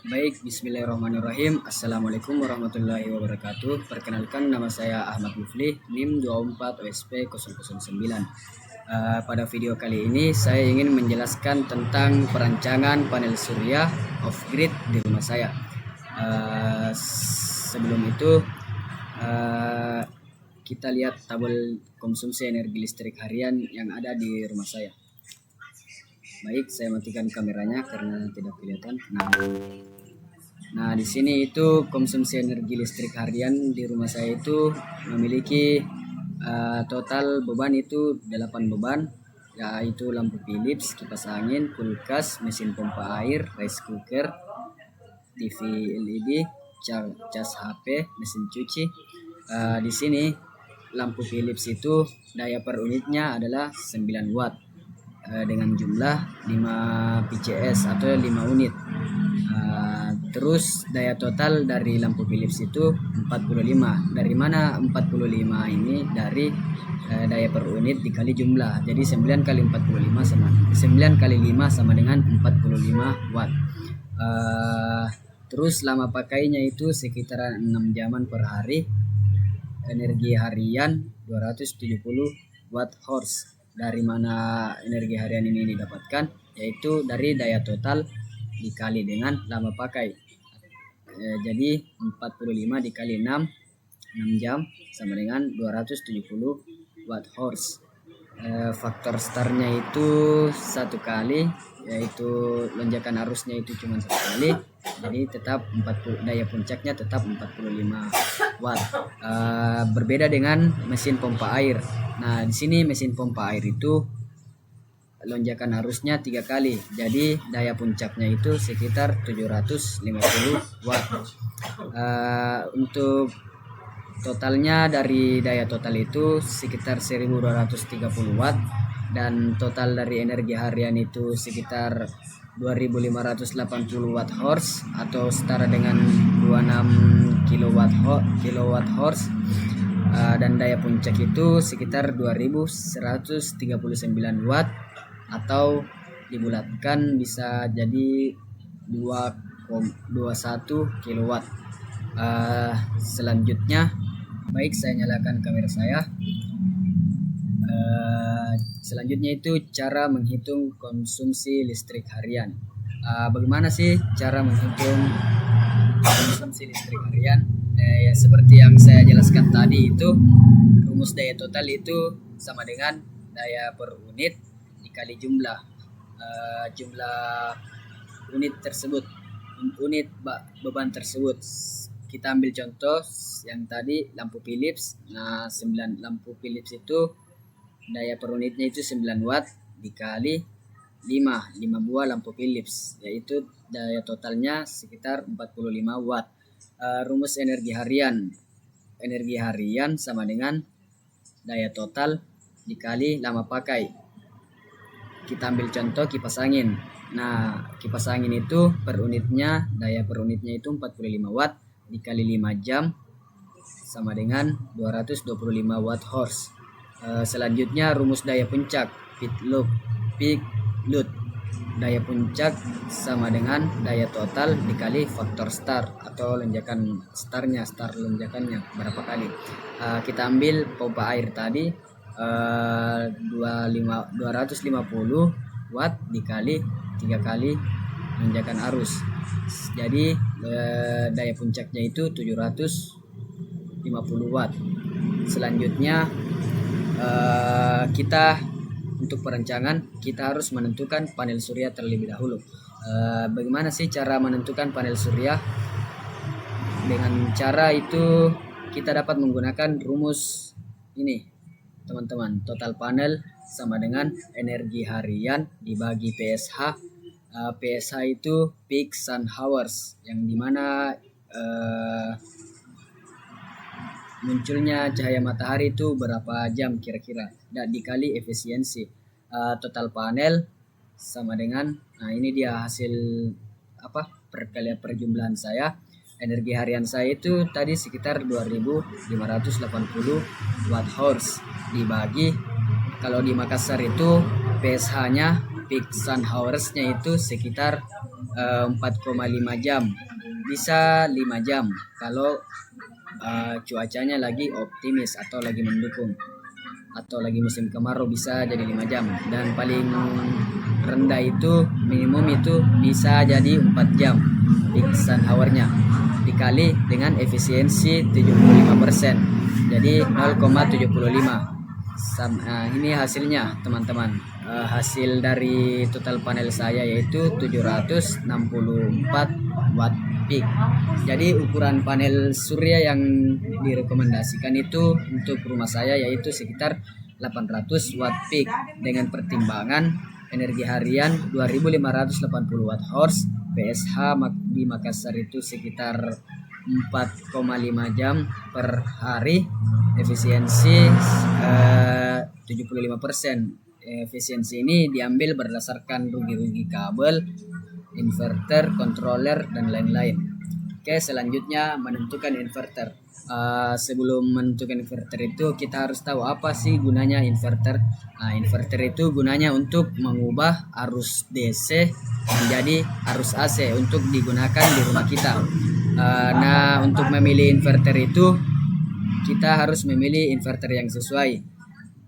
Baik, bismillahirrahmanirrahim. Assalamualaikum warahmatullahi wabarakatuh. Perkenalkan, nama saya Ahmad Mufli, NIM 24 OSP 009. Pada video kali ini saya ingin menjelaskan tentang perancangan panel surya off-grid di rumah saya. Sebelum itu, kita lihat tabel konsumsi energi listrik harian yang ada di rumah saya. Baik, saya matikan kameranya karena tidak kelihatan. Nah, di sini itu konsumsi energi listrik harian di rumah saya itu memiliki total beban itu 8 beban, yaitu lampu Philips, kipas angin, kulkas, mesin pompa air, rice cooker, TV LED, cas HP, mesin cuci. Di sini lampu Philips itu daya per unitnya adalah 9 watt dengan jumlah 5 PCS atau 5 unit. Terus daya total dari lampu Philips itu 45. Dari mana 45 ini? Dari daya per unit dikali jumlah. Jadi 9 kali 45 sama 9 kali 5 sama dengan 45 watt. Terus lama pakainya itu sekitar 6 jaman per hari. Energi harian 270 watt horse. Dari mana energi harian ini didapatkan? Yaitu dari daya total dikali dengan lama pakai. Jadi 45 dikali 6 jam sama dengan 270 watt horse. Faktor startnya itu 1 kali, yaitu lonjakan arusnya itu cuma 1 kali. Jadi tetap 40, daya puncaknya tetap 45 watt. Berbeda dengan mesin pompa air. Nah, di sini mesin pompa air itu lonjakan arusnya 3 kali, jadi daya puncaknya itu sekitar 750 watt. Untuk totalnya dari daya total itu sekitar 1230 watt, dan total dari energi harian itu sekitar 2580 watt horse atau setara dengan 26 kilowatt horse. Dan daya puncak itu sekitar 2139 watt atau dibulatkan bisa jadi 2,21 kilowatt. Selanjutnya, baik, saya nyalakan kamera saya. Selanjutnya itu cara menghitung konsumsi listrik harian. Bagaimana sih cara menghitung konsumsi listrik harian? Ya, seperti yang saya jelaskan tadi, itu rumus daya total itu sama dengan daya per unit dikali jumlah unit tersebut, unit beban tersebut. Kita ambil contoh yang tadi lampu Philips. Nah, 9 lampu Philips itu daya per unitnya itu 9 watt dikali 5 buah lampu Philips, yaitu daya totalnya sekitar 45 watt. Rumus energi harian sama dengan daya total dikali lama pakai. Kita ambil contoh kipas angin. Nah, kipas angin itu per unitnya, daya per unitnya itu 45 watt dikali 5 jam sama dengan 225 watt horse. Selanjutnya rumus daya puncak, peak load. Daya puncak sama dengan daya total dikali faktor start atau lonjakan start lonjakannya berapa kali. Kita ambil pompa air tadi, 250 watt dikali 3 kali lonjakan arus. Jadi daya puncaknya itu 750 watt. Selanjutnya kita untuk perancangan kita harus menentukan panel surya terlebih dahulu. Bagaimana sih cara menentukan panel surya? Dengan cara itu kita dapat menggunakan rumus ini, teman-teman. Total panel sama dengan energi harian dibagi PSH. PSH itu peak sun hours, yang dimana munculnya cahaya matahari itu berapa jam kira-kira, dan dikali efisiensi. Total panel sama dengan, nah ini dia hasil perkalian perjumlahan saya. Energi harian saya itu tadi sekitar 2580 watt horse dibagi, kalau di Makassar itu PSH-nya peak sun hours-nya itu sekitar 4,5 jam, bisa 5 jam kalau cuacanya lagi optimis atau lagi mendukung, atau lagi musim kemarau bisa jadi 5 jam, dan paling rendah itu minimum itu bisa jadi 4 jam peak sun hour-nya dikali dengan efisiensi 75%, jadi 0,75. Ini hasilnya teman-teman. Hasil dari total panel saya yaitu 764 watt peak. Jadi ukuran panel surya yang direkomendasikan itu untuk rumah saya yaitu sekitar 800 watt peak dengan pertimbangan energi harian 2580 watt horse, PSH di Makassar itu sekitar 4,5 jam per hari, efisiensi 75%. Efisiensi ini diambil berdasarkan rugi-rugi kabel, inverter, controller, dan lain-lain. Oke, selanjutnya menentukan inverter. Sebelum menentukan inverter itu kita harus tahu apa sih gunanya inverter. Inverter itu gunanya untuk mengubah arus DC menjadi arus AC untuk digunakan di rumah kita. Nah, untuk memilih inverter itu kita harus memilih inverter yang sesuai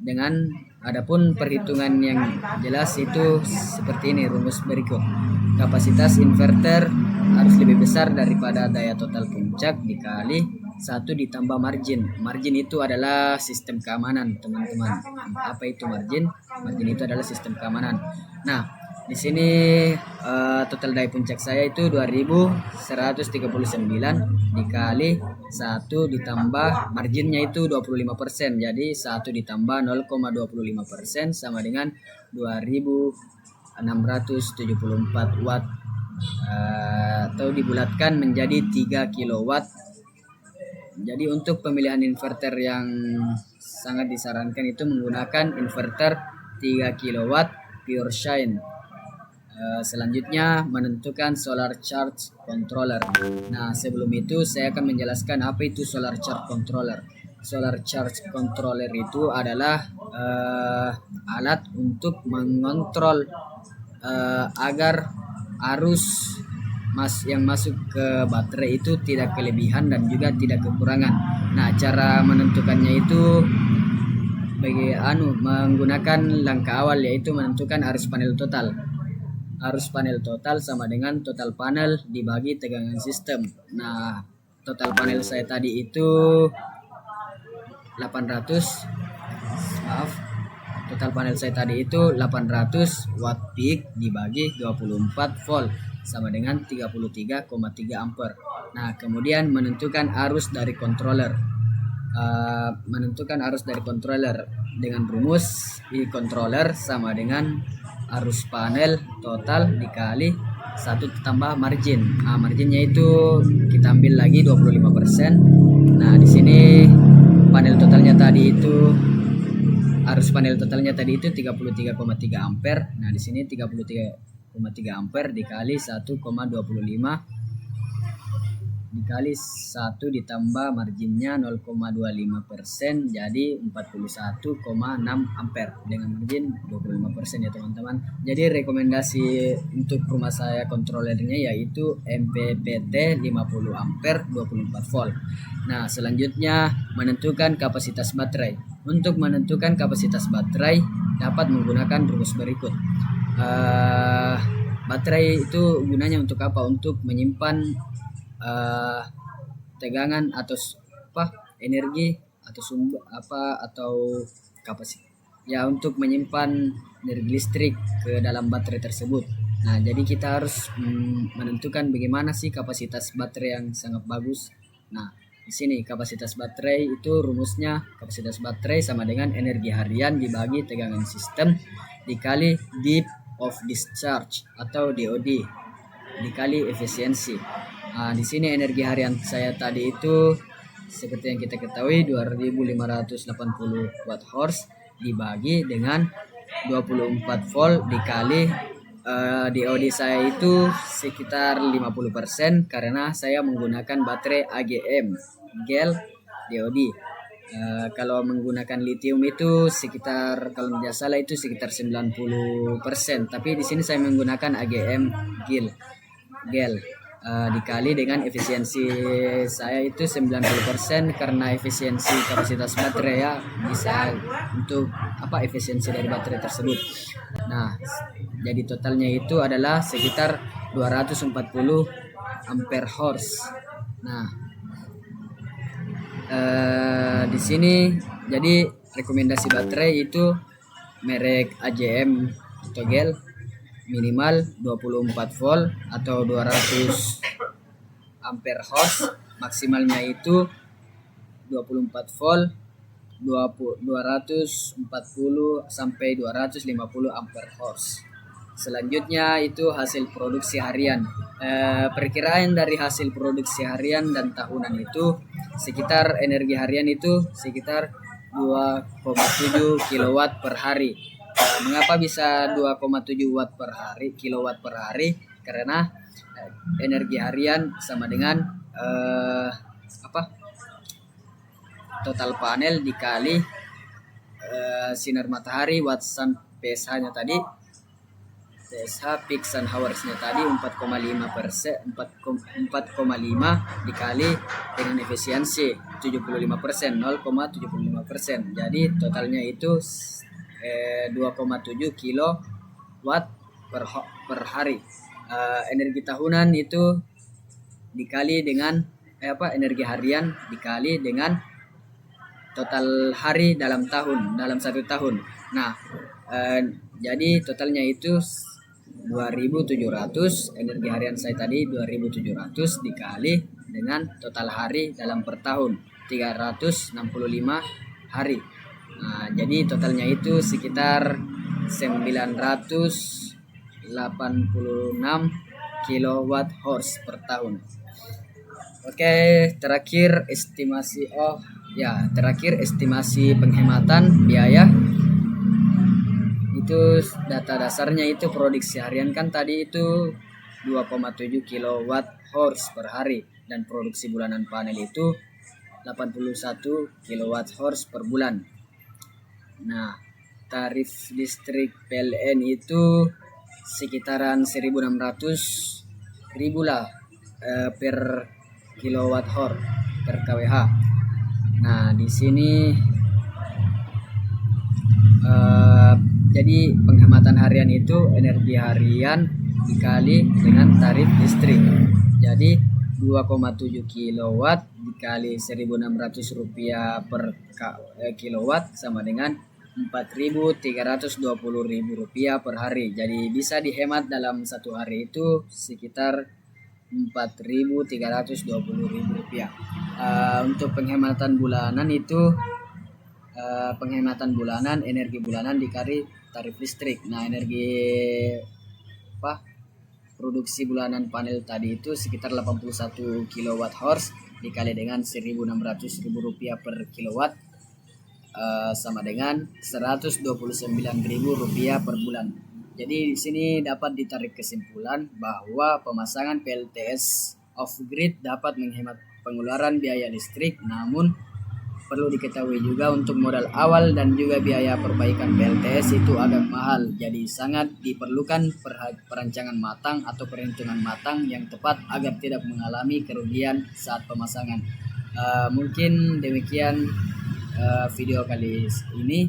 dengan adapun perhitungan yang jelas itu seperti ini rumus berikut. Kapasitas inverter harus lebih besar daripada daya total puncak dikali 1 ditambah margin. Margin itu adalah sistem keamanan, teman-teman. Apa itu margin? Margin itu adalah sistem keamanan. Nah, di sini total daya puncak saya itu 2139 dikali 1 ditambah marginnya itu 25%. Jadi 1 ditambah 0,25% sama dengan 2674 watt, atau dibulatkan menjadi 3 kilowatt. Jadi untuk pemilihan inverter yang sangat disarankan itu menggunakan inverter 3 kilowatt pure shine. Selanjutnya menentukan solar charge controller. Nah, sebelum itu saya akan menjelaskan apa itu solar charge controller. Solar charge controller itu adalah alat untuk mengontrol agar arus yang masuk ke baterai itu tidak kelebihan dan juga tidak kekurangan. Nah, cara menentukannya itu menggunakan langkah awal yaitu menentukan arus panel total. Arus panel total sama dengan total panel dibagi tegangan sistem. Nah, total panel saya tadi itu 800 total panel saya tadi itu 800 watt peak dibagi 24 volt sama dengan 33,3 ampere. Nah, kemudian menentukan arus dari controller. Menentukan arus dari controller dengan rumus I controller sama dengan arus panel total dikali 1 tambah margin. Marginnya itu kita ambil lagi 25%. Nah, di sini panel totalnya tadi itu arus panel totalnya tadi itu 33,3 ampere. Nah, di sini 33,3 ampere dikali 1,25 dikali 1 ditambah marginnya 0,25% jadi 41,6 ampere dengan margin 25% ya teman-teman. Jadi rekomendasi untuk rumah saya kontrolernya yaitu MPPT 50 ampere 24 volt. Nah, selanjutnya menentukan kapasitas baterai. Untuk menentukan kapasitas baterai dapat menggunakan rumus berikut. Baterai itu gunanya untuk apa? Untuk menyimpan tegangan atau energi atau sumber atau kapasitas ya untuk menyimpan energi listrik ke dalam baterai tersebut. Nah, jadi kita harus menentukan bagaimana sih kapasitas baterai yang sangat bagus. Nah, di sini kapasitas baterai itu rumusnya kapasitas baterai sama dengan energi harian dibagi tegangan sistem dikali depth of discharge atau DOD dikali efisiensi. Di sini energi harian saya tadi itu seperti yang kita ketahui 2580 watt horse dibagi dengan 24 volt dikali DOD saya itu sekitar 50% karena saya menggunakan baterai AGM gel DOD. Kalau menggunakan lithium itu sekitar kalau tidak salah itu sekitar 90%, tapi di sini saya menggunakan AGM gel. gel. Dikali dengan efisiensi saya itu 90% karena efisiensi kapasitas baterai ya, bisa untuk efisiensi dari baterai tersebut. Nah, jadi totalnya itu adalah sekitar 240 ampere horse. Nah, di sini jadi rekomendasi baterai itu merek AJM Togel minimal 24 volt atau 200 ampere horse, maksimalnya itu 24 volt 240 sampai 250 ampere horse. Selanjutnya itu hasil produksi harian. Perkiraan dari hasil produksi harian dan tahunan itu sekitar energi harian itu sekitar 2,7 kilowatt per hari. Mengapa bisa 2,7 watt per hari, kilowatt per hari? Karena energi harian sama dengan total panel dikali sinar matahari watt sun PSH-nya tadi, PSH peak sun hours-nya tadi 4,5 dikali dengan efisiensi 75%, 0,75%. Jadi totalnya itu 2,7 kilowatt per hari. Energi tahunan itu dikali dengan energi harian dikali dengan total hari dalam satu tahun. Nah, jadi totalnya itu 2.700, energi harian saya tadi 2.700 dikali dengan total hari dalam per tahun 365 hari. Nah, jadi totalnya itu sekitar 986 kilowatt horse per tahun. Oke, terakhir estimasi penghematan biaya. Itu data dasarnya itu produksi harian kan tadi itu 2,7 kilowatt horse per hari, dan produksi bulanan panel itu 81 kilowatt horse per bulan. Nah, tarif listrik PLN itu sekitaran 1.600 ribu lah per kilowatt hour per kWh. Nah, di sini jadi penghematan harian itu energi harian dikali dengan tarif listrik. Jadi 2,7 kilowatt dikali 1.600 rupiah per kilowatt sama dengan 4.320 ribu rupiah per hari. Jadi bisa dihemat dalam satu hari itu sekitar 4.320 ribu rupiah. Untuk penghematan bulanan itu energi bulanan dikali tarif listrik. Nah, produksi bulanan panel tadi itu sekitar 81 kilowatt horse dikali dengan 1.600 ribu rupiah per kilowatt sama dengan 129 ribu rupiah per bulan. Jadi di sini dapat ditarik kesimpulan bahwa pemasangan PLTS off grid dapat menghemat pengeluaran biaya listrik, namun perlu diketahui juga untuk modal awal dan juga biaya perbaikan PLTS itu agak mahal. Jadi sangat diperlukan perancangan matang atau perhitungan matang yang tepat agar tidak mengalami kerugian saat pemasangan. Mungkin demikian video kali ini,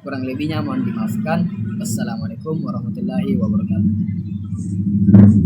kurang lebihnya mohon dimaafkan. Wassalamualaikum warahmatullahi wabarakatuh.